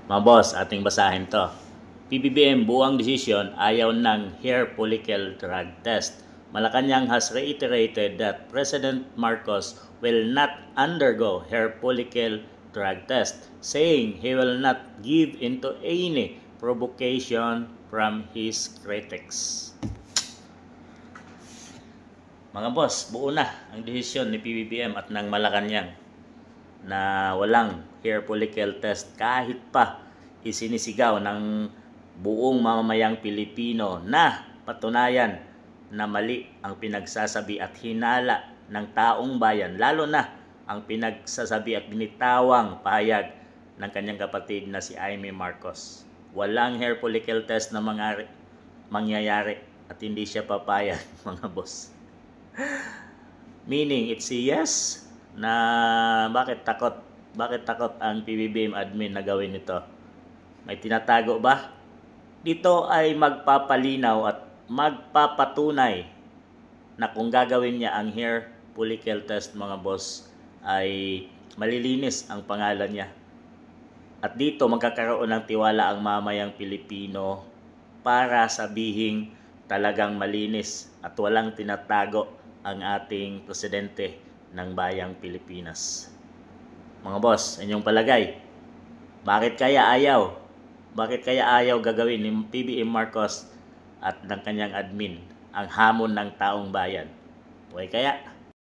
Mga boss, ating basahin to. PBBM buwang desisyon ayaw ng hair follicle drug test. Malacanang has reiterated that President Marcos will not undergo hair follicle drug test, saying he will not give into any provocation from his critics. Mga boss, buo na ang desisyon ni PBBM at ng Malacanang na walang hair follicle test kahit pa isinisigaw ng buong mamamayang Pilipino na patunayan na mali ang pinagsasabi at hinala ng taong bayan, lalo na ang pinagsasabi at binitawang pahayag ng kanyang kapatid na si Amy Marcos. Walang hair follicle test na mangyayari at hindi siya papayag, mga boss. Meaning, it's a yes na bakit takot ang PBBM admin na gawin ito? May tinatago ba? Dito ay magpapalinaw at magpapatunay na kung gagawin niya ang hair follicle test, mga boss, ay malilinis ang pangalan niya. At dito magkakaroon ng tiwala ang mamayang Pilipino para sabihing talagang malinis at walang tinatago ang ating presidente ng bayang Pilipinas. Mga boss, inyong palagay, bakit kaya ayaw? Bakit kaya ayaw gagawin ni PBBM Marcos at ng kanyang admin ang hamon ng taong bayan? Okay kaya?